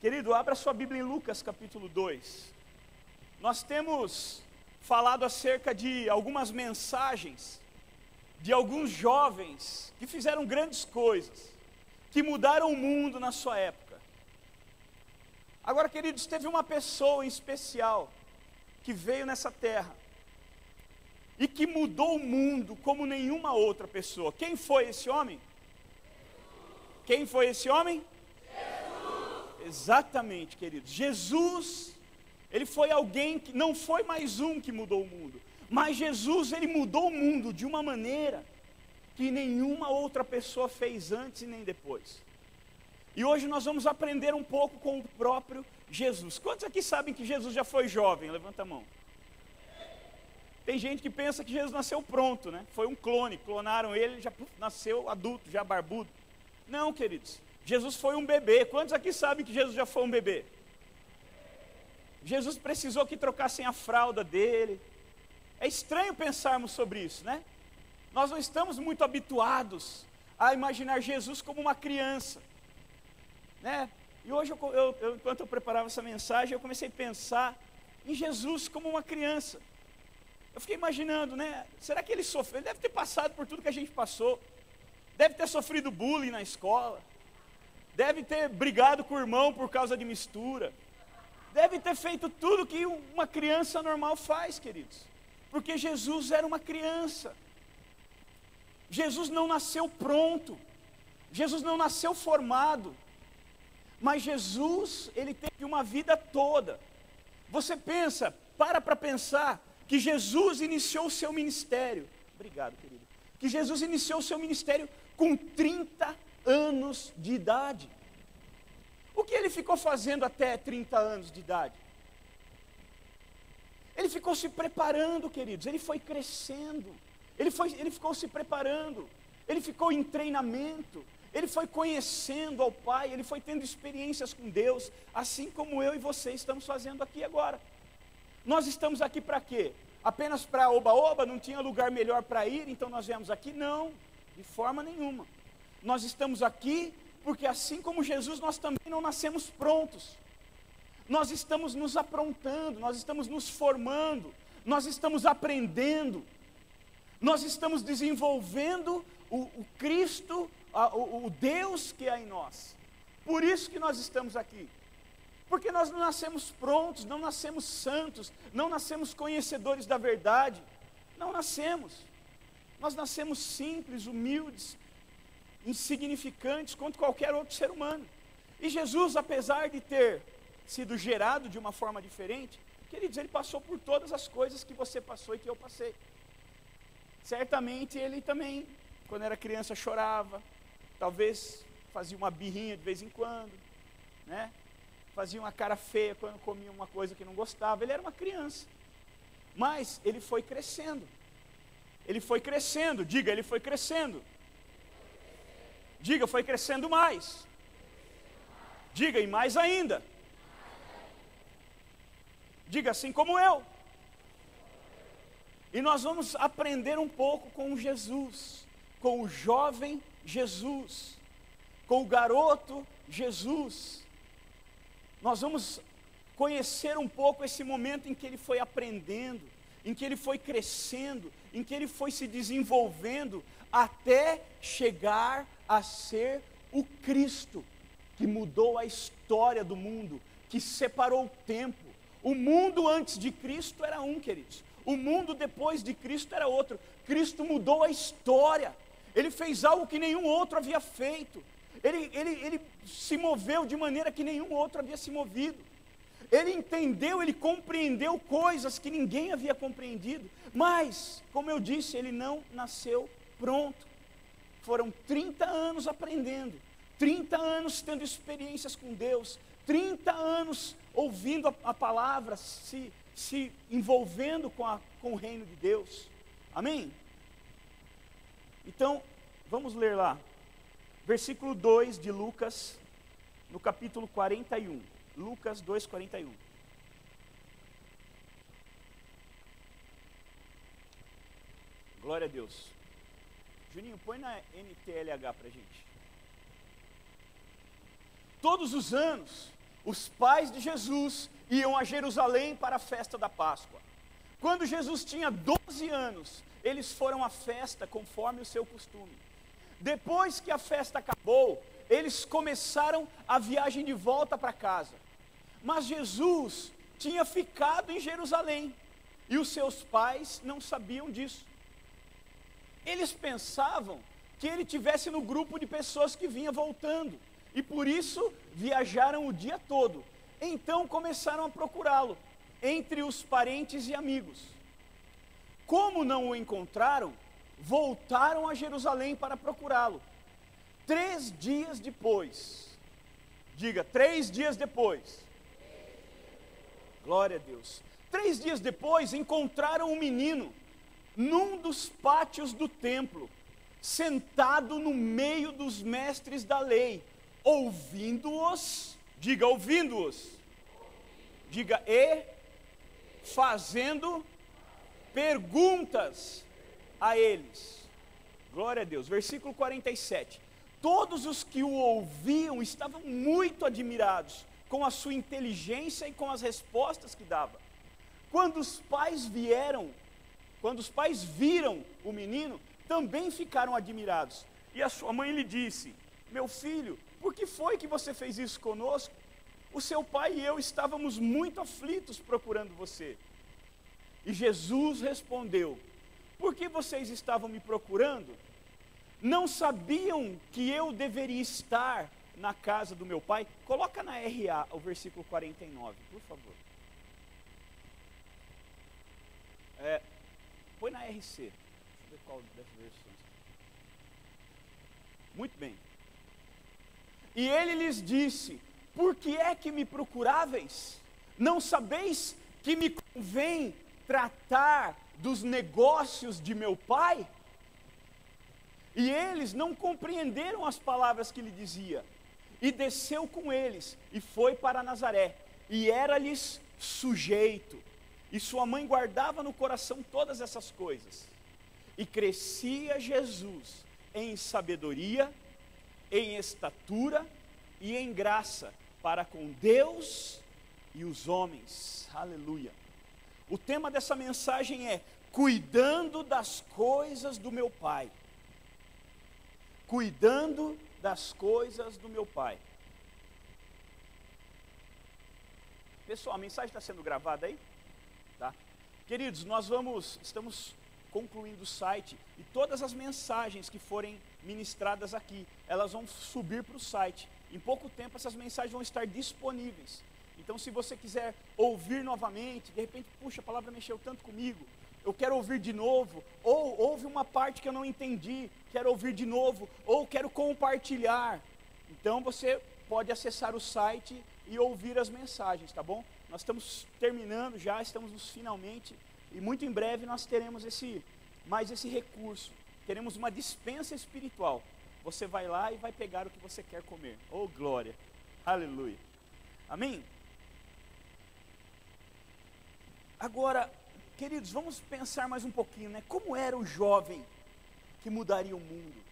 Querido, abra sua Bíblia em Lucas capítulo 2. Nós temos falado acerca de algumas mensagens de alguns jovens que fizeram grandes coisas, que mudaram o mundo na sua época. Agora, queridos, teve uma pessoa em especial que veio nessa terra e que mudou o mundo como nenhuma outra pessoa. Quem foi esse homem? Quem foi esse homem? Jesus. Exatamente, queridos. Jesus, ele foi alguém que não foi mais um que mudou o mundo, mas Jesus, ele mudou o mundo de uma maneira que nenhuma outra pessoa fez antes e nem depois. E hoje nós vamos aprender um pouco com o próprio Jesus. Quantos aqui sabem que Jesus já foi jovem? Levanta a mão. Tem gente que pensa que Jesus nasceu pronto, né? Foi um clone, clonaram ele, já nasceu adulto, já barbudo. Não, queridos, Jesus foi um bebê. Quantos aqui sabem que Jesus já foi um bebê? Jesus precisou que trocassem a fralda dele. É estranho pensarmos sobre isso, né? Nós não estamos muito habituados a imaginar Jesus como uma criança, né? E hoje, enquanto eu preparava essa mensagem, eu comecei a pensar em Jesus como uma criança. Eu fiquei imaginando, né? Será que ele sofreu? Ele deve ter passado por tudo que a gente passou. Deve ter sofrido bullying na escola. Deve ter brigado com o irmão por causa de mistura. Deve ter feito tudo que uma criança normal faz, queridos. Porque Jesus era uma criança. Jesus não nasceu pronto. Jesus não nasceu formado. Mas Jesus, ele teve uma vida toda. Você pensa, para pensar que Jesus iniciou o seu ministério. Obrigado, querido. Que Jesus iniciou o seu ministério com 30 anos de idade. O que ele ficou fazendo até 30 anos de idade? Ele ficou se preparando, queridos. Ele foi crescendo. Ele ficou se preparando. Ele ficou em treinamento. Ele foi conhecendo ao Pai. Ele foi tendo experiências com Deus, assim como eu e você estamos fazendo aqui agora. Nós estamos aqui para quê? Apenas para oba-oba? Não tinha lugar melhor para ir, então nós viemos aqui? Não, de forma nenhuma. Nós estamos aqui porque, assim como Jesus, nós também não nascemos prontos. Nós estamos nos aprontando, nós estamos nos formando, nós estamos aprendendo, nós estamos desenvolvendo o Cristo, o Deus que há em nós. Por isso que nós estamos aqui. Porque nós não nascemos prontos, não nascemos santos, não nascemos conhecedores da verdade. Não nascemos. Nós nascemos simples, humildes, insignificantes quanto qualquer outro ser humano. E Jesus, apesar de ter sido gerado de uma forma diferente, queridos, ele passou por todas as coisas que você passou e que eu passei. Certamente ele também, quando era criança, chorava, talvez fazia uma birrinha de vez em quando, né? Fazia uma cara feia quando comia uma coisa que não gostava. Ele era uma criança, mas ele foi crescendo. Ele foi crescendo, diga, ele foi crescendo. Diga, foi crescendo mais. Diga, e mais ainda. Diga, assim como eu. E nós vamos aprender um pouco com Jesus, com o jovem Jesus, com o garoto Jesus. Nós vamos conhecer um pouco esse momento em que ele foi aprendendo, em que ele foi crescendo, em que ele foi se desenvolvendo, até chegar a ser o Cristo, que mudou a história do mundo, que separou o tempo. O mundo antes de Cristo era um, queridos. O mundo depois de Cristo era outro. Cristo mudou a história. Ele fez algo que nenhum outro havia feito. Ele se moveu de maneira que nenhum outro havia se movido. Ele entendeu, ele compreendeu coisas que ninguém havia compreendido. Mas, como eu disse, ele não nasceu pronto. Foram 30 anos aprendendo, 30 anos tendo experiências com Deus, 30 anos ouvindo a palavra, se envolvendo com o reino de Deus. Amém? Então, vamos ler lá. Versículo 2 de Lucas, no capítulo 41. Lucas 2, 41. Glória a Deus. Juninho, põe na NTLH para a gente. Todos os anos, os pais de Jesus iam a Jerusalém para a festa da Páscoa. Quando Jesus tinha 12 anos, eles foram à festa conforme o seu costume. Depois que a festa acabou, eles começaram a viagem de volta para casa. Mas Jesus tinha ficado em Jerusalém e os seus pais não sabiam disso. Eles pensavam que ele estivesse no grupo de pessoas que vinha voltando e por isso viajaram o dia todo. Então começaram a procurá-lo entre os parentes e amigos. Como não o encontraram, voltaram a Jerusalém para procurá-lo. 3 dias depois, diga, 3 dias depois, glória a Deus, 3 dias depois encontraram um menino num dos pátios do templo, sentado no meio dos mestres da lei, ouvindo-os, diga, ouvindo-os, diga, e fazendo perguntas a eles. Glória a Deus. Versículo 47. Todos os que o ouviam estavam muito admirados com a sua inteligência e com as respostas que dava. Quando os pais viram o menino, também ficaram admirados. E a sua mãe lhe disse: meu filho, por que foi que você fez isso conosco? O seu pai e eu estávamos muito aflitos procurando você. E Jesus respondeu: por que vocês estavam me procurando? Não sabiam que eu deveria estar na casa do meu pai? Coloca na RA o versículo 49, por favor. Põe na RC. Deixa eu ver qual dessas versões. Muito bem. E ele lhes disse: por que é que me procuráveis? Não sabeis que me convém tratar dos negócios de meu pai? E eles não compreenderam as palavras que lhe dizia. E desceu com eles, e foi para Nazaré, e era-lhes sujeito. E sua mãe guardava no coração todas essas coisas. E crescia Jesus em sabedoria, em estatura e em graça para com Deus e os homens. Aleluia. O tema dessa mensagem é: cuidando das coisas do meu Pai. Cuidando das coisas do meu Pai. Pessoal, a mensagem está sendo gravada aí? Tá? Queridos, estamos concluindo o site e todas as mensagens que forem ministradas aqui, elas vão subir para o site. Em pouco tempo essas mensagens vão estar disponíveis. Então, se você quiser ouvir novamente, de repente, puxa, a palavra mexeu tanto comigo, eu quero ouvir de novo, ou houve uma parte que eu não entendi, quero ouvir de novo, ou quero compartilhar. Então, você pode acessar o site e ouvir as mensagens, tá bom? Nós estamos terminando já, estamos nos finalmente, e muito em breve nós teremos mais esse recurso. Teremos uma dispensa espiritual. Você vai lá e vai pegar o que você quer comer. Oh, glória! Aleluia! Amém? Agora, queridos, vamos pensar mais um pouquinho, né? Como era o jovem que mudaria o mundo?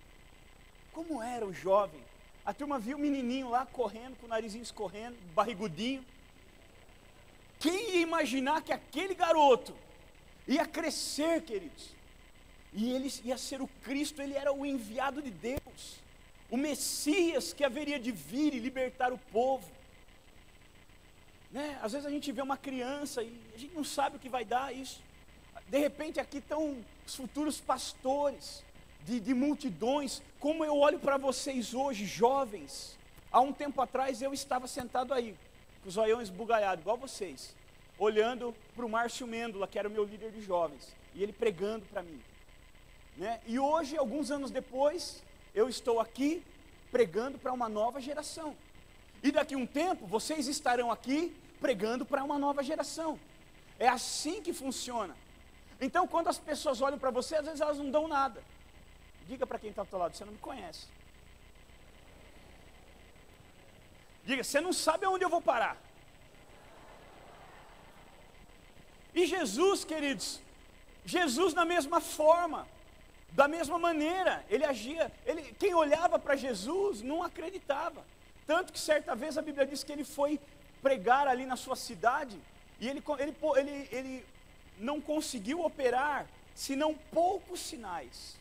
Como era o jovem? A turma viu o menininho lá correndo, com o narizinho escorrendo, barrigudinho. Quem ia imaginar que aquele garoto ia crescer, queridos? E ele ia ser o Cristo, ele era o enviado de Deus, o Messias que haveria de vir e libertar o povo. Né? Às vezes a gente vê uma criança e a gente não sabe o que vai dar isso. De repente aqui estão os futuros pastores de multidões. Como eu olho para vocês hoje, jovens. Há um tempo atrás eu estava sentado aí, com os olhões esbugalhados, igual vocês, olhando para o Márcio Mêndola, que era o meu líder de jovens, e ele pregando para mim. Né? E hoje, alguns anos depois, eu estou aqui pregando para uma nova geração. E daqui a um tempo, vocês estarão aqui pregando para uma nova geração. É assim que funciona. Então, quando as pessoas olham para você, às vezes elas não dão nada. Diga para quem está ao teu lado: você não me conhece. Diga: você não sabe aonde eu vou parar. E Jesus, queridos, Jesus da mesma forma, da mesma maneira, ele agia. Quem olhava para Jesus não acreditava. Tanto que certa vez a Bíblia diz que ele foi pregar ali na sua cidade, e ele não conseguiu operar, senão poucos sinais,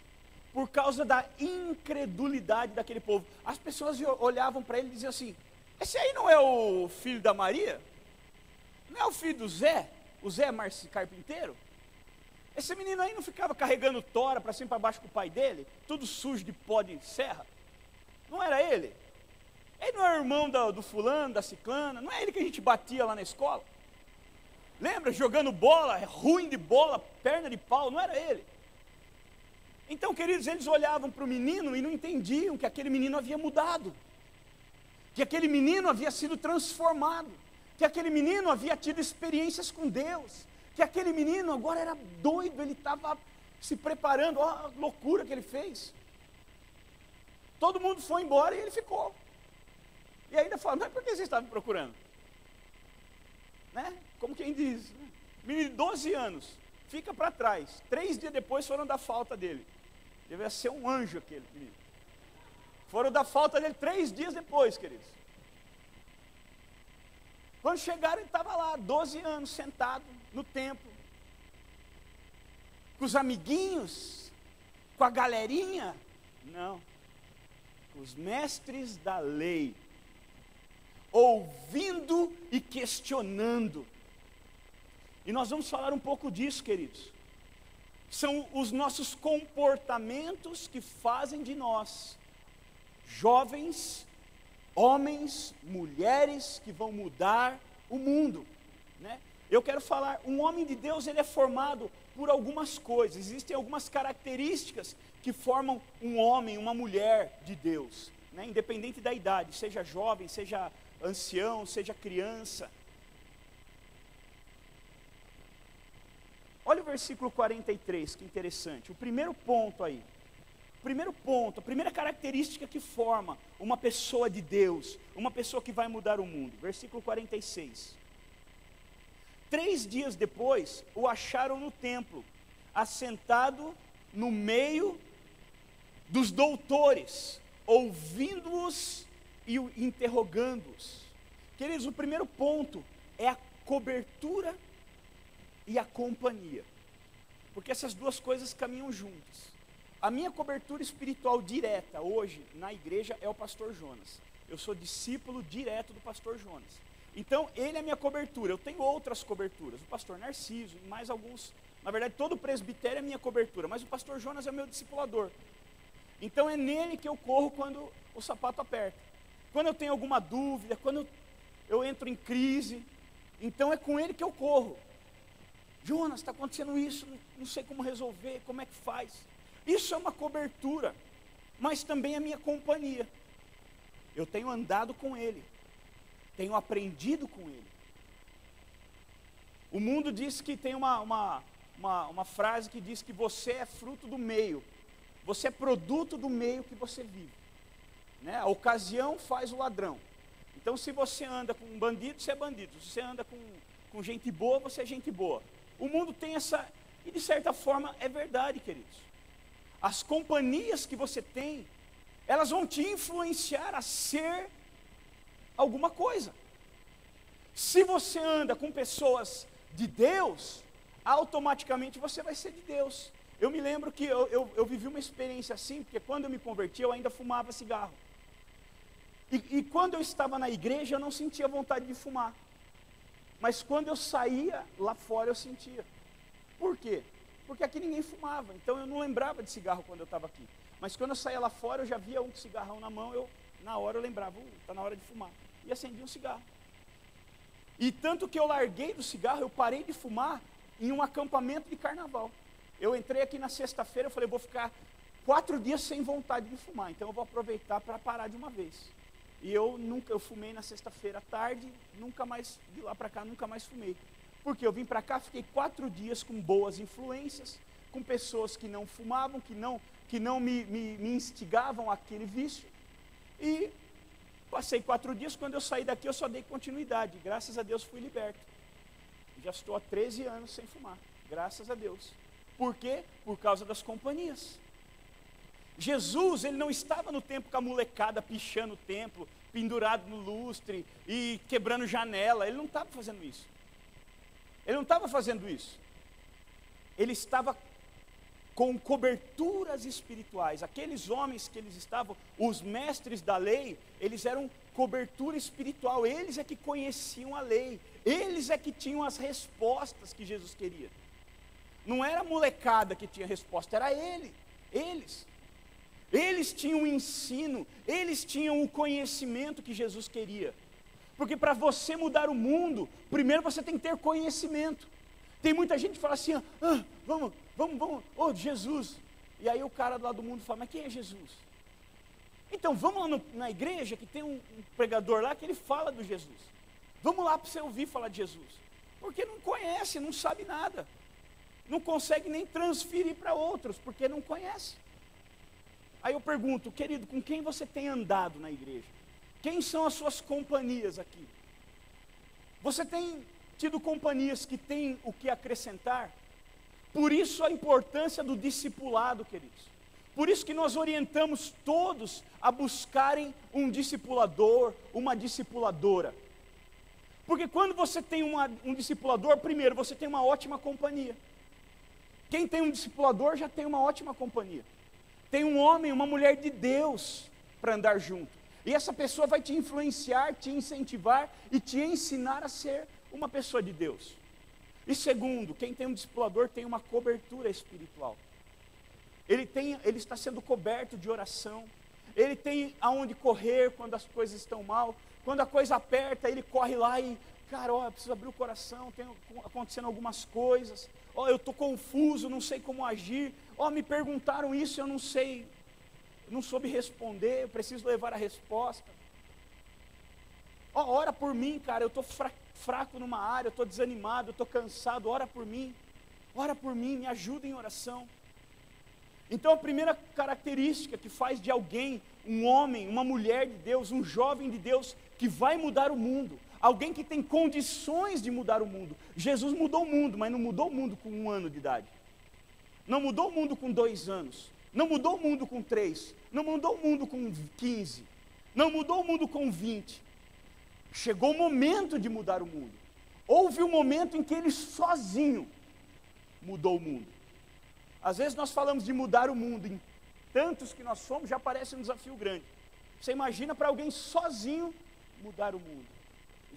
por causa da incredulidade daquele povo. As pessoas olhavam para ele e diziam assim: esse aí não é o filho da Maria? Não é o filho do Zé? O Zé Carpinteiro? Esse menino aí não ficava carregando tora para cima e para baixo com o pai dele, tudo sujo de pó de serra? Não era ele? Ele não é irmão do fulano, da ciclana? Não é ele que a gente batia lá na escola? Lembra? Jogando bola, ruim de bola, perna de pau, não era ele? Então, queridos, eles olhavam para o menino e não entendiam que aquele menino havia mudado, que aquele menino havia sido transformado, que aquele menino havia tido experiências com Deus, que aquele menino agora era doido, ele estava se preparando. Olha a loucura que ele fez. Todo mundo foi embora e ele ficou. E ainda fala: mas por que vocês estavam procurando? Né? Como quem diz, menino de 12 anos, fica para trás. 3 dias depois foram dar falta dele. Devia ser um anjo aquele menino. Foram dar falta dele 3 dias depois, queridos. Quando chegaram, ele estava lá, 12 anos, sentado no templo, com os amiguinhos, com a galerinha. Não, com os mestres da lei, ouvindo e questionando. E nós vamos falar um pouco disso, queridos. São os nossos comportamentos que fazem de nós jovens, homens, mulheres que vão mudar o mundo, né? Eu quero falar, um homem de Deus, ele é formado por algumas coisas. Existem algumas características que formam um homem, uma mulher de Deus, né? Independente da idade, seja jovem, seja ancião, seja criança. Olha o versículo 43, que interessante. O primeiro ponto aí. Primeiro ponto, a primeira característica que forma uma pessoa de Deus, uma pessoa que vai mudar o mundo. Versículo 46. 3 dias depois, o acharam no templo, assentado no meio dos doutores, ouvindo-os e interrogando-os. Queridos, o primeiro ponto é a cobertura e a companhia, porque essas duas coisas caminham juntas. A minha cobertura espiritual direta hoje na igreja é o pastor Jonas. Eu sou discípulo direto do pastor Jonas. Então, ele é a minha cobertura. Eu tenho outras coberturas, o pastor Narciso e mais alguns. Na verdade, todo o presbitério é minha cobertura, mas o pastor Jonas é o meu discipulador. Então, é nele que eu corro quando o sapato aperta. Quando eu tenho alguma dúvida, quando eu entro em crise, então é com ele que eu corro. Jonas, está acontecendo isso, não sei como resolver, como é que faz? Isso é uma cobertura, mas também é minha companhia. Eu tenho andado com ele, tenho aprendido com ele. O mundo diz que tem uma frase que diz que você é fruto do meio, você é produto do meio que você vive, né? A ocasião faz o ladrão. Então, se você anda com um bandido, você é bandido. Se você anda com gente boa, você é gente boa. O mundo tem essa, e de certa forma é verdade, queridos. As companhias que você tem, elas vão te influenciar a ser alguma coisa. Se você anda com pessoas de Deus, automaticamente você vai ser de Deus. Eu me lembro que eu vivi uma experiência assim, porque quando eu me converti, eu ainda fumava cigarro. E quando eu estava na igreja, eu não sentia vontade de fumar. Mas quando eu saía lá fora, eu sentia. Por quê? Porque aqui ninguém fumava, então eu não lembrava de cigarro quando eu estava aqui. Mas quando eu saía lá fora, eu já via um cigarrão na mão, na hora eu lembrava, está na hora de fumar. E acendia um cigarro. E tanto que eu larguei do cigarro, eu parei de fumar em um acampamento de carnaval. Eu entrei aqui na sexta-feira, eu falei, vou ficar 4 dias sem vontade de fumar, então eu vou aproveitar para parar de uma vez. E eu fumei na sexta-feira à tarde, nunca mais, de lá para cá, nunca mais fumei. Porque eu vim para cá, fiquei 4 dias com boas influências, com pessoas que não fumavam, que não me instigavam àquele vício. E passei 4 dias, quando eu saí daqui eu só dei continuidade. Graças a Deus fui liberto. Já estou há 13 anos sem fumar, graças a Deus. Por quê? Por causa das companhias. Jesus, ele não estava no templo com a molecada pichando o templo, pendurado no lustre e quebrando janela. Ele não estava fazendo isso. Ele não estava fazendo isso. Ele estava com coberturas espirituais. Aqueles homens que eles estavam, os mestres da lei, eles eram cobertura espiritual. Eles é que conheciam a lei. Eles é que tinham as respostas que Jesus queria. Não era a molecada que tinha resposta, era eles. Eles tinham o ensino, eles tinham o conhecimento que Jesus queria. Porque para você mudar o mundo, primeiro você tem que ter conhecimento. Tem muita gente que fala assim, vamos, Jesus. E aí o cara do lado do mundo fala, mas quem é Jesus? Então vamos lá na igreja que tem um pregador lá que ele fala do Jesus. Vamos lá para você ouvir falar de Jesus. Porque não conhece, não sabe nada. Não consegue nem transferir para outros, porque não conhece. Aí eu pergunto, querido, com quem você tem andado na igreja? Quem são as suas companhias aqui? Você tem tido companhias que têm o que acrescentar? Por isso a importância do discipulado, queridos. Por isso que nós orientamos todos a buscarem um discipulador, uma discipuladora. Porque quando você tem um discipulador, primeiro, você tem uma ótima companhia. Quem tem um discipulador já tem uma ótima companhia. Tem um homem, uma mulher de Deus para andar junto. E essa pessoa vai te influenciar, te incentivar e te ensinar a ser uma pessoa de Deus. E segundo, quem tem um discipulador tem uma cobertura espiritual. Ele está sendo coberto de oração. Ele tem aonde correr quando as coisas estão mal. Quando a coisa aperta, ele corre lá e, cara, eu preciso abrir o coração, tem acontecendo algumas coisas. Eu estou confuso, não sei como agir. Me perguntaram isso, eu não sei, não soube responder, eu preciso levar a resposta. Ora por mim, cara, eu estou fraco numa área, eu estou desanimado, eu estou cansado, ora por mim, me ajuda em oração. Então a primeira característica que faz de alguém, um homem, uma mulher de Deus, um jovem de Deus, que vai mudar o mundo, alguém que tem condições de mudar o mundo. Jesus mudou o mundo, mas não mudou o mundo com 1 ano de idade. Não mudou o mundo com 2 anos. Não mudou o mundo com 3. Não mudou o mundo com 15. Não mudou o mundo com 20. Chegou o momento de mudar o mundo. Houve um momento em que ele sozinho mudou o mundo. Às vezes nós falamos de mudar o mundo, em tantos que nós somos, já parece um desafio grande. Você imagina para alguém sozinho mudar o mundo.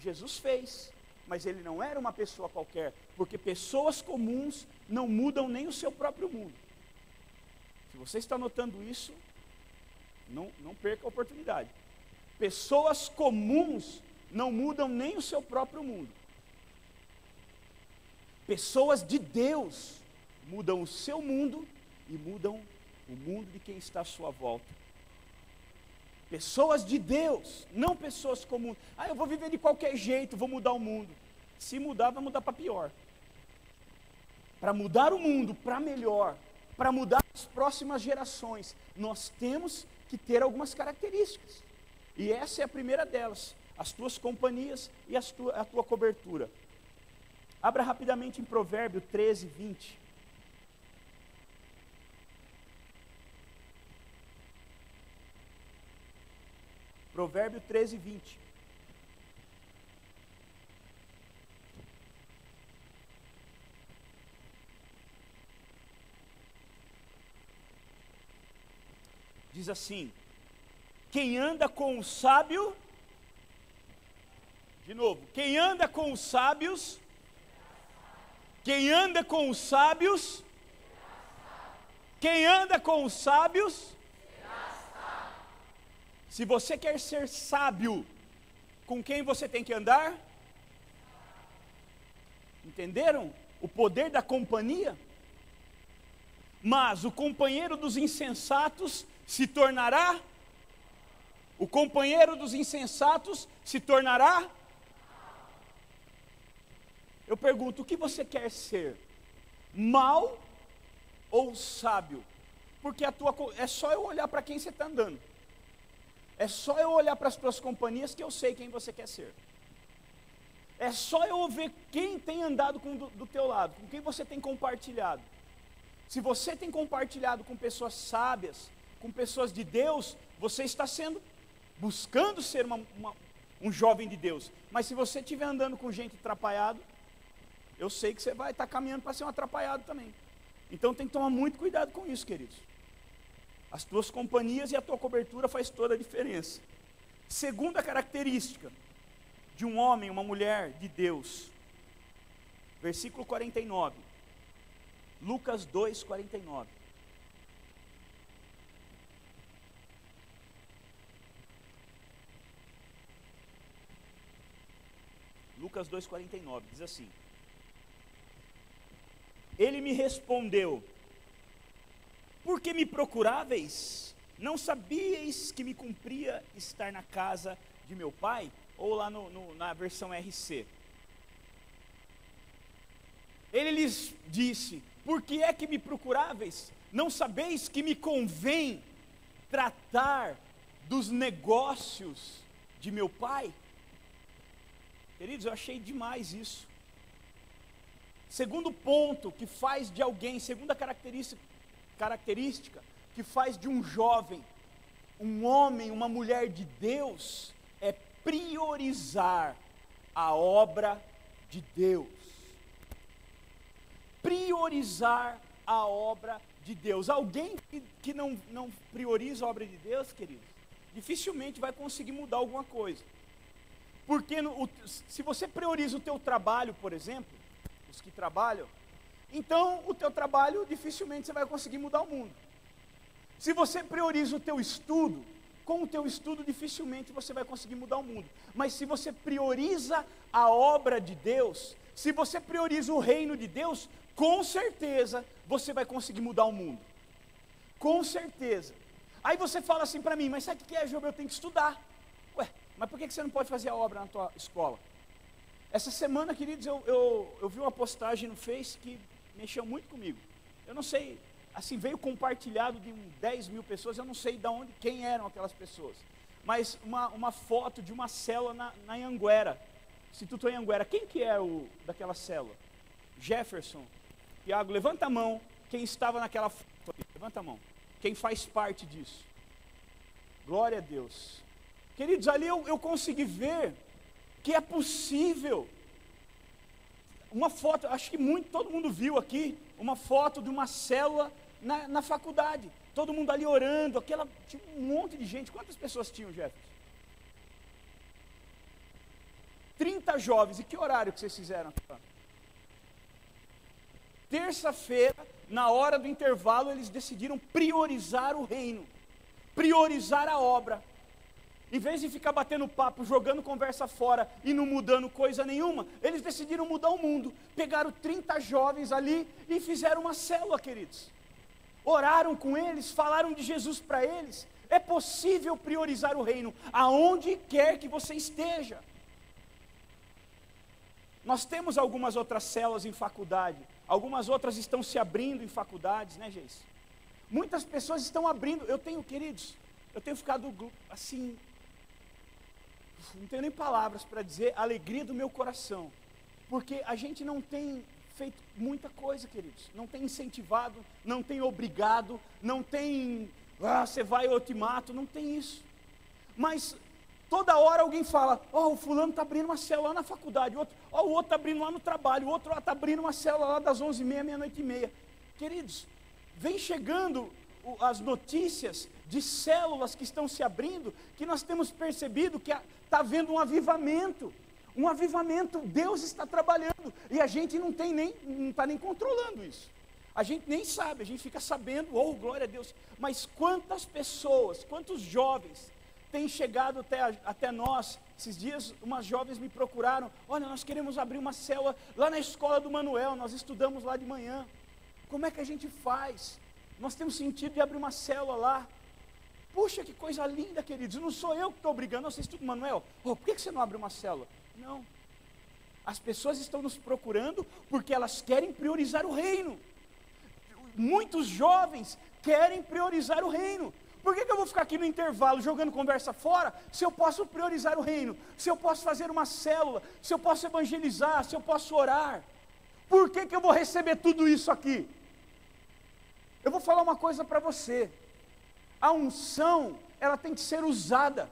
Jesus fez, mas ele não era uma pessoa qualquer, porque pessoas comuns não mudam nem o seu próprio mundo. Se você está notando isso, não perca a oportunidade. Pessoas comuns não mudam nem o seu próprio mundo. Pessoas de Deus mudam o seu mundo e mudam o mundo de quem está à sua volta. Pessoas de Deus, não pessoas comuns. Eu vou viver de qualquer jeito, vou mudar o mundo. Se mudar, vai mudar para pior. Para mudar o mundo para melhor, para mudar as próximas gerações, nós temos que ter algumas características. E essa é a primeira delas, as tuas companhias e a tua cobertura. Abra rapidamente em Provérbio 13, 20. Provérbio 13, 20. Diz assim: quem anda com o sábio, de novo, quem anda com os sábios, quem anda com os sábios, quem anda com os sábios, se você quer ser sábio, com quem você tem que andar? Entenderam o poder da companhia? Mas o companheiro dos insensatos se tornará? O companheiro dos insensatos se tornará? Eu pergunto, o que você quer ser? Mal ou sábio? Porque é só eu olhar para quem você está andando. É só eu olhar para as tuas companhias que eu sei quem você quer ser. É só eu ver quem tem andado do teu lado, com quem você tem compartilhado. Se você tem compartilhado com pessoas sábias, com pessoas de Deus, você está sendo buscando ser um jovem de Deus. Mas se você estiver andando com gente atrapalhado, eu sei que você vai estar caminhando para ser um atrapalhado também. Então tem que tomar muito cuidado com isso, queridos. As tuas companhias e a tua cobertura faz toda a diferença. Segunda característica de um homem, uma mulher de Deus. Versículo 49. Lucas 2, 49. Lucas 2, 49, diz assim: ele me respondeu: por que me procuráveis? Não sabíeis que me cumpria estar na casa de meu pai? Ou lá na versão RC. Ele lhes disse: por que é que me procuráveis? Não sabeis que me convém tratar dos negócios de meu pai? Queridos, eu achei demais isso. Segundo ponto que faz de alguém, segunda característica que faz de um jovem, um homem, uma mulher de Deus, é priorizar a obra de Deus. Priorizar a obra de Deus. Alguém que não prioriza a obra de Deus, queridos, dificilmente vai conseguir mudar alguma coisa. Porque se você prioriza o teu trabalho, por exemplo, os que trabalham, então o teu trabalho dificilmente você vai conseguir mudar o mundo. Se você prioriza o teu estudo, com o teu estudo dificilmente você vai conseguir mudar o mundo. Mas se você prioriza a obra de Deus, se você prioriza o reino de Deus, com certeza você vai conseguir mudar o mundo. Com certeza. Aí você fala assim para mim: mas sabe o que é, Job? Eu tenho que estudar. Ué, mas por que você não pode fazer a obra na tua escola? Essa semana, queridos, eu vi uma postagem no Face que mexeu muito comigo. Eu não sei, assim, veio compartilhado de 10 mil pessoas, eu não sei de onde, quem eram aquelas pessoas. Mas uma foto de uma célula na Anhanguera, Instituto Anhanguera. Quem que é daquela célula? Jefferson. Tiago, levanta a mão, quem estava naquela foto ali, levanta a mão. Quem faz parte disso? Glória a Deus. Queridos, ali eu consegui ver que é possível. Uma foto, acho que todo mundo viu aqui, uma foto de uma célula na faculdade. Todo mundo ali orando, tinha um monte de gente. Quantas pessoas tinham, Jefferson? 30 jovens. E que horário que vocês fizeram aqui? Terça-feira, na hora do intervalo, eles decidiram priorizar o reino, priorizar a obra. Em vez de ficar batendo papo, jogando conversa fora e não mudando coisa nenhuma, eles decidiram mudar o mundo. Pegaram 30 jovens ali e fizeram uma célula, queridos. Oraram com eles, falaram de Jesus para eles. É possível priorizar o reino, aonde quer que você esteja. Nós temos algumas outras células em faculdade, algumas outras estão se abrindo em faculdades, né, Geis? Muitas pessoas estão abrindo. Queridos, eu tenho ficado assim, não tenho nem palavras para dizer a alegria do meu coração, porque a gente não tem feito muita coisa, queridos, não tem incentivado, não tem obrigado, não tem, você vai eu te mato, não tem isso. Mas toda hora alguém fala: o fulano está abrindo uma célula lá na faculdade, o outro está abrindo lá no trabalho, o outro está abrindo uma célula lá das 11h30 à meia-noite e meia. Queridos, vem chegando as notícias de células que estão se abrindo, que nós temos percebido que está havendo um avivamento, Deus está trabalhando, e a gente não está nem controlando isso, a gente nem sabe, a gente fica sabendo, glória a Deus, mas quantas pessoas, quantos jovens têm chegado até nós. Esses dias umas jovens me procuraram: olha, nós queremos abrir uma célula lá na escola do Manuel, nós estudamos lá de manhã, como é que a gente faz? Nós temos sentido de abrir uma célula lá. Puxa, que coisa linda, queridos. Não sou eu que estou brigando, vocês estudam, Manuel. Por que você não abre uma célula? Não. As pessoas estão nos procurando porque elas querem priorizar o reino. Muitos jovens querem priorizar o reino. Por que eu vou ficar aqui no intervalo jogando conversa fora, se eu posso priorizar o reino, se eu posso fazer uma célula, se eu posso evangelizar, se eu posso orar? Por que eu vou receber tudo isso aqui? Eu vou falar uma coisa para você: a unção, ela tem que ser usada.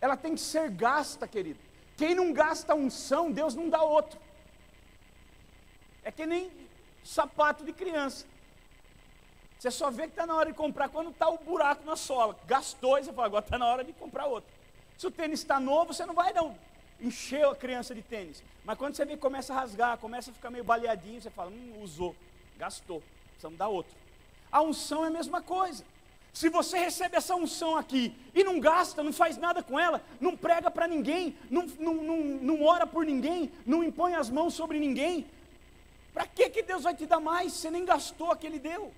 ela tem que ser gasta, querido. Quem não gasta unção, Deus não dá outro. É que nem sapato de criança. Você só vê que está na hora de comprar quando está o buraco na sola. Gastou e você fala, agora está na hora de comprar outro. Se o tênis está novo, você não vai encher a criança de tênis. Mas quando você vê que começa a rasgar, começa a ficar meio baleadinho, você fala, usou, gastou, precisamos dar outro. A unção é a mesma coisa. Se você recebe essa unção aqui e não gasta, não faz nada com ela, não prega para ninguém, não ora por ninguém, não impõe as mãos sobre ninguém, para que Deus vai te dar mais? Você nem gastou aquele que Ele deu.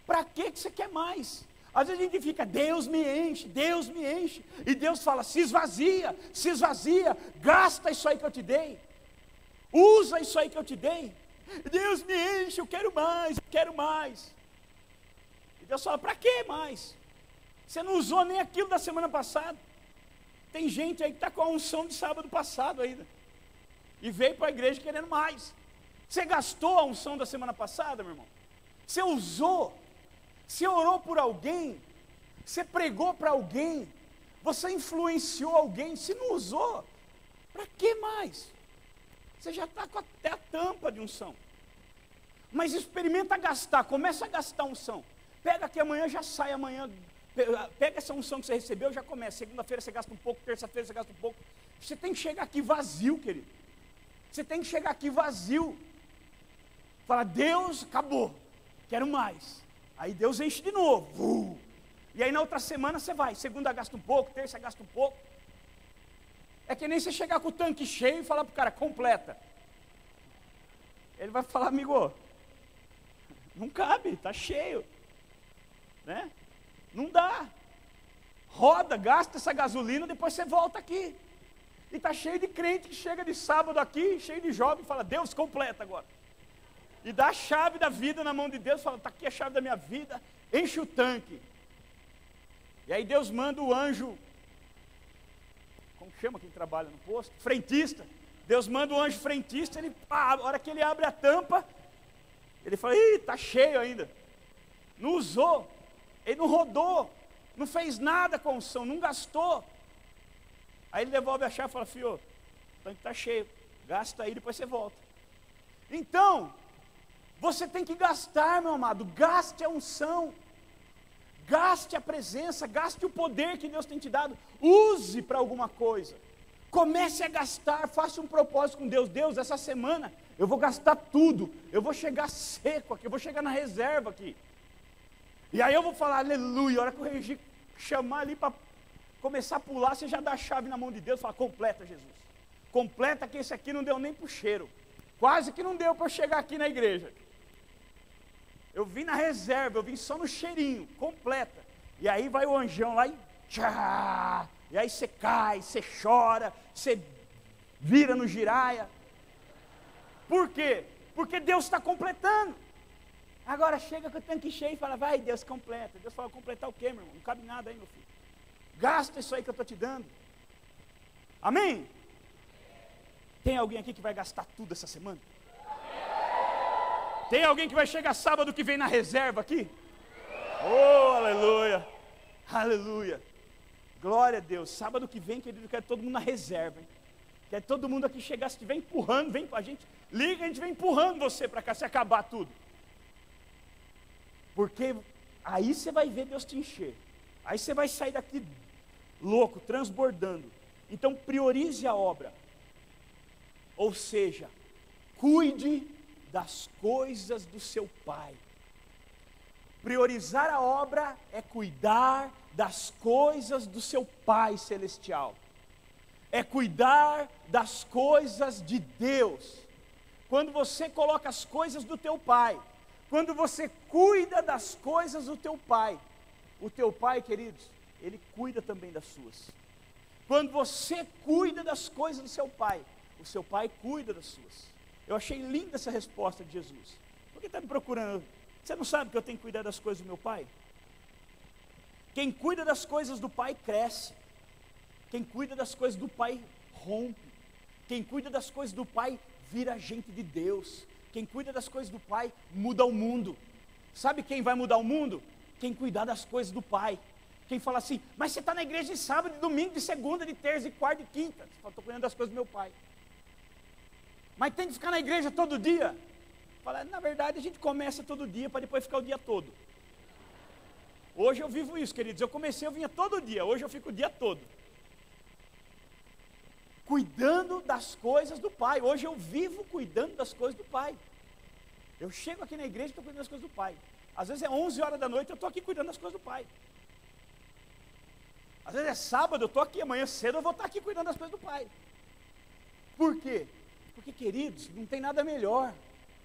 Para que você quer mais? Às vezes a gente fica, Deus me enche, e Deus fala, se esvazia, gasta isso aí que eu te dei, usa isso aí que eu te dei. Deus me enche, eu quero mais. E Deus fala, para que mais? Você não usou nem aquilo da semana passada. Tem gente aí que está com a unção de sábado passado ainda, e veio para a igreja querendo mais. Você gastou a unção da semana passada, meu irmão? Você usou? Você orou por alguém? Você pregou para alguém? Você influenciou alguém? Se não usou, para que mais? Você já está com até a tampa de unção. Mas experimenta gastar, começa a gastar unção. Pega que amanhã já sai, pega essa unção que você recebeu, já começa. Segunda-feira você gasta um pouco, terça-feira você gasta um pouco. Você tem que chegar aqui vazio, querido. Você tem que chegar aqui vazio. Fala, Deus, acabou, quero mais. Aí Deus enche de novo. E aí na outra semana você vai. Segunda gasta um pouco, terça gasta um pouco. É que nem você chegar com o tanque cheio e falar para o cara, completa. Ele vai falar, amigo, não cabe, está cheio. Né? Não dá. Roda, gasta essa gasolina, depois você volta aqui. E está cheio de crente que chega de sábado aqui, cheio de jovem, e fala, Deus, completa agora. E dá a chave da vida na mão de Deus, fala, está aqui a chave da minha vida, enche o tanque. E aí Deus manda o anjo, como chama quem trabalha no posto? Frentista. Deus manda o anjo frentista, a hora que ele abre a tampa, ele fala, está cheio ainda. Não usou, ele não rodou, não fez nada com a unção, não gastou. Aí ele devolve a chave e fala, filho, o tanque está cheio, gasta aí, depois você volta. Então, você tem que gastar, meu amado, gaste a unção, gaste a presença, gaste o poder que Deus tem te dado, use para alguma coisa, comece a gastar, faça um propósito com Deus. Deus, essa semana eu vou gastar tudo, eu vou chegar seco aqui, eu vou chegar na reserva aqui, e aí eu vou falar aleluia. A hora que o Regi chamar ali para começar a pular, você já dá a chave na mão de Deus, fala, completa Jesus, completa, que esse aqui não deu nem para o cheiro, quase que não deu para eu chegar aqui na igreja. Eu vim na reserva, eu vim só no cheirinho, completa. E aí vai o anjão lá e tchá, e aí você cai, você chora, você vira no giraia. Por quê? Porque Deus está completando. Agora chega com o tanque cheio e fala, vai Deus, completa. Deus fala, completar o quê, meu irmão? Não cabe nada aí, meu filho. Gasta isso aí que eu estou te dando. Amém? Tem alguém aqui que vai gastar tudo essa semana? Tem alguém que vai chegar sábado que vem na reserva aqui? Oh, aleluia, aleluia, glória a Deus. Sábado que vem, querido, eu quero todo mundo na reserva, hein? Quero todo mundo aqui chegar, se estiver empurrando, vem com a gente, liga, a gente vem empurrando você para cá, se acabar tudo. Porque aí você vai ver Deus te encher, aí você vai sair daqui louco, transbordando. Então priorize a obra, ou seja, cuide das coisas do seu Pai. Priorizar a obra é cuidar das coisas do seu Pai Celestial, é cuidar das coisas de Deus. Quando você coloca as coisas do teu Pai, quando você cuida das coisas do teu Pai, o teu Pai, queridos, Ele cuida também das suas. Quando você cuida das coisas do seu Pai, o seu Pai cuida das suas. Eu achei linda essa resposta de Jesus. Por que está me procurando? Você não sabe que eu tenho que cuidar das coisas do meu Pai? Quem cuida das coisas do Pai cresce. Quem cuida das coisas do Pai rompe. Quem cuida das coisas do Pai vira gente de Deus. Quem cuida das coisas do Pai muda o mundo. Sabe quem vai mudar o mundo? Quem cuidar das coisas do Pai. Quem fala assim, mas você está na igreja de sábado, de domingo, de segunda, de terça, de quarta e quinta. Você fala, estou cuidando das coisas do meu pai. Mas tem que ficar na igreja todo dia? Fala, na verdade a gente começa todo dia para depois ficar o dia todo. Hoje eu vivo isso, queridos. Eu comecei, eu vinha todo dia. Hoje eu fico o dia todo. Cuidando das coisas do Pai. Hoje eu vivo cuidando das coisas do Pai. Eu chego aqui na igreja e estou cuidando das coisas do Pai. Às vezes é 11 horas da noite, eu estou aqui cuidando das coisas do Pai. Às vezes é sábado, eu estou aqui, amanhã cedo eu vou estar aqui cuidando das coisas do Pai. Por quê? Porque, queridos, não tem nada melhor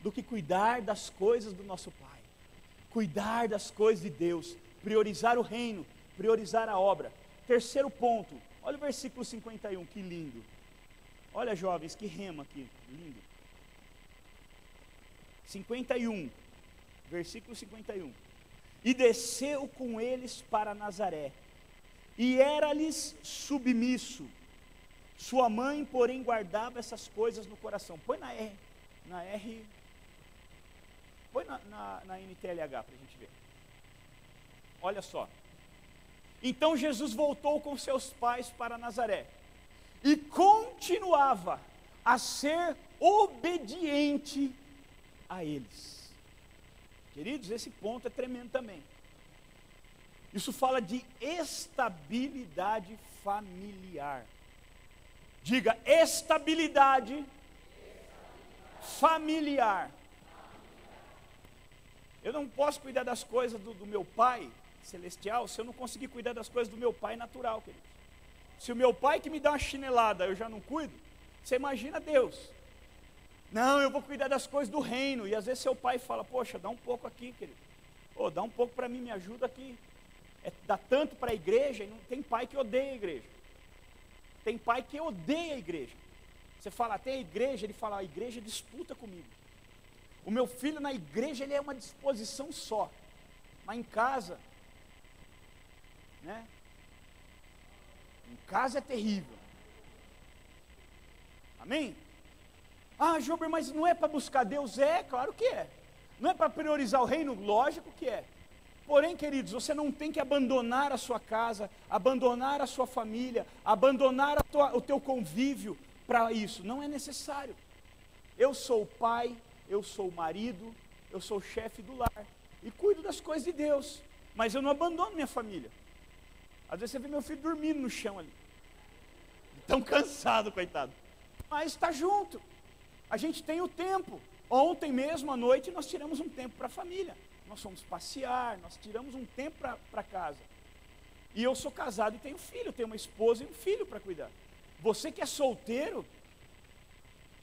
do que cuidar das coisas do nosso Pai. Cuidar das coisas de Deus. Priorizar o reino, priorizar a obra. Terceiro ponto, olha o versículo 51, que lindo. Olha, jovens, que rema aqui, lindo. 51, versículo 51. E desceu com eles para Nazaré, e era-lhes submisso. Sua mãe, porém, guardava essas coisas no coração. Põe na R, põe na NTLH para a gente ver. Olha só. Então Jesus voltou com seus pais para Nazaré e continuava a ser obediente a eles. Queridos, esse ponto é tremendo também. Isso fala de estabilidade familiar. Diga, estabilidade familiar. Eu não posso cuidar das coisas do meu pai celestial se eu não conseguir cuidar das coisas do meu pai natural, querido. Se o meu pai que me dá uma chinelada eu já não cuido, você imagina Deus. Não, eu vou cuidar das coisas do reino. E às vezes seu pai fala, poxa, dá um pouco aqui, querido. Ô, dá um pouco para mim, me ajuda aqui. Dá tanto para a igreja, e não tem pai que odeia a igreja. Tem pai que odeia a igreja. Você fala, tem a igreja, ele fala, a igreja disputa comigo. O meu filho na igreja, ele é uma disposição só. Mas em casa, né? Em casa é terrível. Amém? Ah, Jober, mas não é para buscar Deus? É, claro que é. Não é para priorizar o reino? Lógico que é. Porém, queridos, você não tem que abandonar a sua casa, abandonar a sua família, abandonar o teu convívio para isso. Não é necessário. Eu sou o pai, eu sou o marido, eu sou o chefe do lar e cuido das coisas de Deus, mas eu não abandono minha família. Às vezes você vê meu filho dormindo no chão ali, tão cansado, coitado, mas está junto. A gente tem o tempo. Ontem mesmo à noite nós tiramos um tempo para a família. Nós fomos passear, nós tiramos um tempo para casa. E eu sou casado e tenho filho, tenho uma esposa e um filho para cuidar. Você que é solteiro,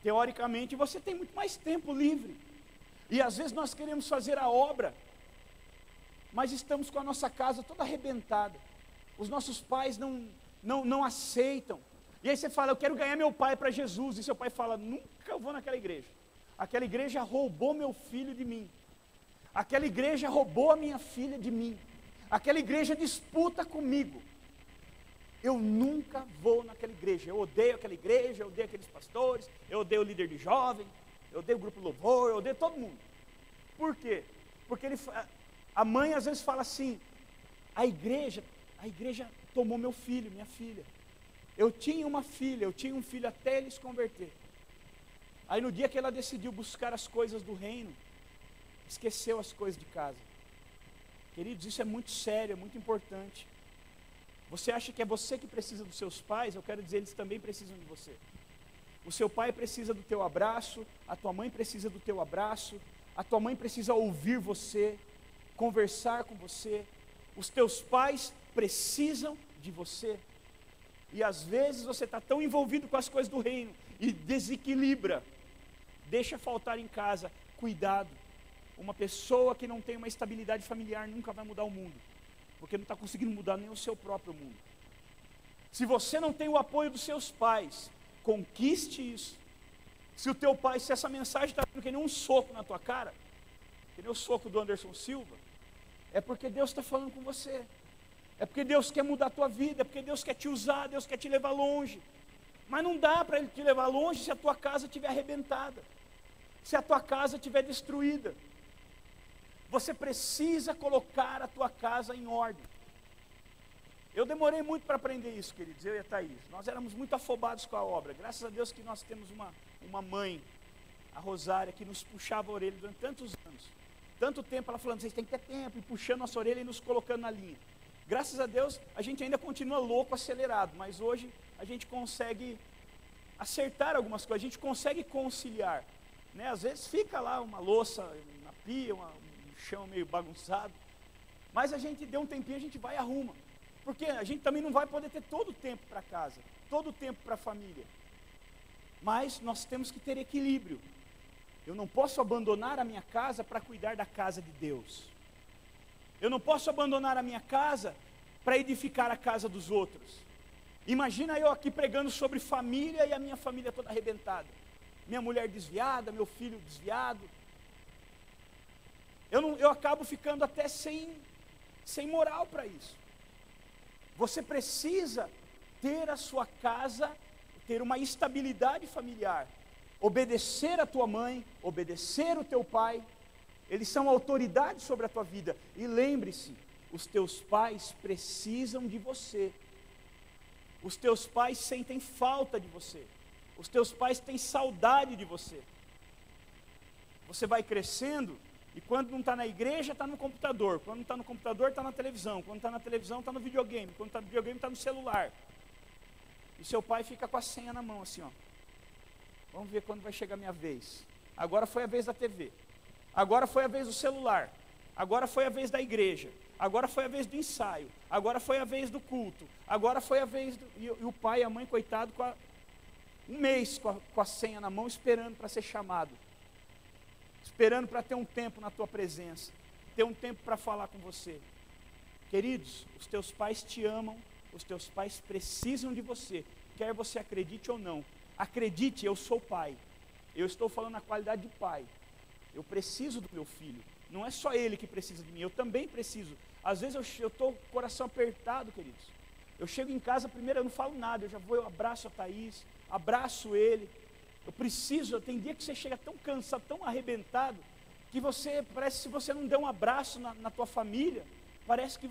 teoricamente você tem muito mais tempo livre. E às vezes nós queremos fazer a obra, mas estamos com a nossa casa toda arrebentada. Os nossos pais não aceitam. E aí você fala, eu quero ganhar meu pai para Jesus. E seu pai fala, nunca eu vou naquela igreja. Aquela igreja roubou meu filho de mim. Aquela igreja roubou a minha filha de mim. Aquela igreja disputa comigo. Eu nunca vou naquela igreja. Eu odeio aquela igreja, eu odeio aqueles pastores, eu odeio o líder de jovem, eu odeio o grupo louvor, eu odeio todo mundo. Por quê? Porque a mãe às vezes fala assim, a igreja tomou meu filho, minha filha. Eu tinha uma filha, eu tinha um filho até ele se converter. Aí no dia que ela decidiu buscar as coisas do reino, esqueceu as coisas de casa. Queridos, isso é muito sério, é muito importante. Você acha que é você que precisa dos seus pais? Eu quero dizer, eles também precisam de você. O seu pai precisa do teu abraço, a tua mãe precisa do teu abraço, a tua mãe precisa ouvir você, conversar com você. Os teus pais precisam de você. E às vezes você está tão envolvido com as coisas do reino e desequilibra, deixa faltar em casa. Cuidado. Uma pessoa que não tem uma estabilidade familiar nunca vai mudar o mundo, porque não está conseguindo mudar nem o seu próprio mundo. Se você não tem o apoio dos seus pais, conquiste isso. Se o teu pai, se essa mensagem está dando que nem um soco na tua cara, que nem o soco do Anderson Silva, é porque Deus está falando com você. É porque Deus quer mudar a tua vida, é porque Deus quer te usar, Deus quer te levar longe. Mas não dá para Ele te levar longe se a tua casa estiver arrebentada, se a tua casa estiver destruída. Você precisa colocar a tua casa em ordem. Eu demorei muito para aprender isso, queridos, eu e a Thaís. Nós éramos muito afobados com a obra. Graças a Deus que nós temos uma mãe, a Rosária, que nos puxava a orelha durante tantos anos. Tanto tempo ela falando, vocês têm que ter tempo, e puxando nossa orelha e nos colocando na linha. Graças a Deus, a gente ainda continua louco, acelerado, mas hoje a gente consegue acertar algumas coisas, a gente consegue conciliar. Né? Às vezes fica lá uma louça na pia, um chão meio bagunçado, mas a gente deu um tempinho, a gente vai e arruma. Porque a gente também não vai poder ter todo o tempo para casa, todo o tempo para a família. Mas nós temos que ter equilíbrio. Eu não posso abandonar a minha casa para cuidar da casa de Deus. Eu não posso abandonar a minha casa para edificar a casa dos outros. Imagina eu aqui pregando sobre família e a minha família toda arrebentada. Minha mulher desviada, meu filho desviado. Eu acabo ficando até sem moral para isso. Você precisa ter a sua casa, ter uma estabilidade familiar. Obedecer a tua mãe, obedecer o teu pai. Eles são autoridade sobre a tua vida. E lembre-se, os teus pais precisam de você. Os teus pais sentem falta de você. Os teus pais têm saudade de você. Você vai crescendo e quando não está na igreja, está no computador. Quando não está no computador, está na televisão. Quando está na televisão, está no videogame. Quando está no videogame, está no celular. E seu pai fica com a senha na mão assim, ó. Vamos ver quando vai chegar a minha vez. Agora foi a vez da TV. Agora foi a vez do celular. Agora foi a vez da igreja. Agora foi a vez do ensaio. Agora foi a vez do culto. Agora foi a vez do... E o pai e a mãe, coitado, um mês com a senha na mão, esperando para ser chamado. Esperando para ter um tempo na tua presença. Ter um tempo para falar com você. Queridos, os teus pais te amam. Os teus pais precisam de você. Quer você acredite ou não. Acredite, eu sou pai. Eu estou falando na qualidade de pai. Eu preciso do meu filho. Não é só ele que precisa de mim, eu também preciso. Às vezes eu estou com o coração apertado, queridos. Eu chego em casa, primeiro eu não falo nada, eu já vou, eu abraço a Thaís, abraço ele. Eu preciso, tem dia que você chega tão cansado, tão arrebentado, que você, parece que se você não der um abraço na tua família, parece que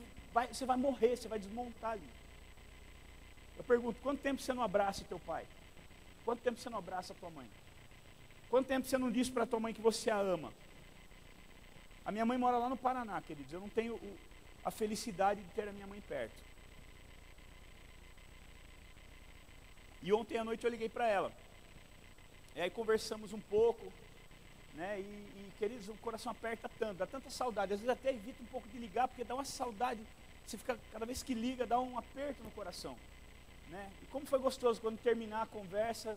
você vai morrer, você vai desmontar ali. Eu pergunto, quanto tempo você não abraça teu pai? Quanto tempo você não abraça a tua mãe? Quanto tempo você não diz para a tua mãe que você a ama? A minha mãe mora lá no Paraná, queridos. Eu não tenho a felicidade de ter a minha mãe perto. E ontem à noite eu liguei para ela. E aí conversamos um pouco, né? E queridos, o coração aperta tanto, dá tanta saudade. Às vezes até evita um pouco de ligar, porque dá uma saudade. Você fica, cada vez que liga, dá um aperto no coração. Né? E como foi gostoso quando terminar a conversa,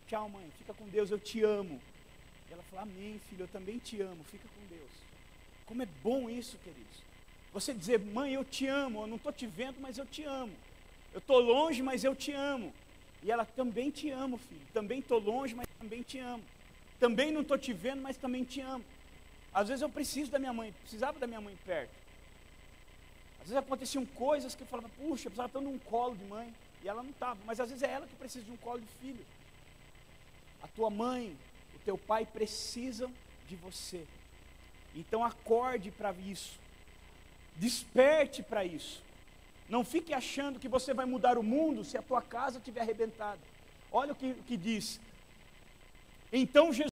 tchau mãe, fica com Deus, eu te amo. E ela falou, amém filho, eu também te amo, fica com Deus. Como é bom isso, queridos. Você dizer, mãe, eu te amo, eu não estou te vendo, mas eu te amo. Eu estou longe, mas eu te amo. E ela, também te amo, filho. Também estou longe, mas também te amo. Também não estou te vendo, mas também te amo. Às vezes eu preciso da minha mãe, precisava da minha mãe perto. Às vezes aconteciam coisas que eu falava, puxa, eu precisava tanto de um colo de mãe. E ela não estava, mas às vezes é ela que precisa de um colo de filho. A tua mãe, o teu pai precisam de você. Então acorde para isso. Desperte para isso. Não fique achando que você vai mudar o mundo se a tua casa estiver arrebentada. Olha o que diz. Então Jesus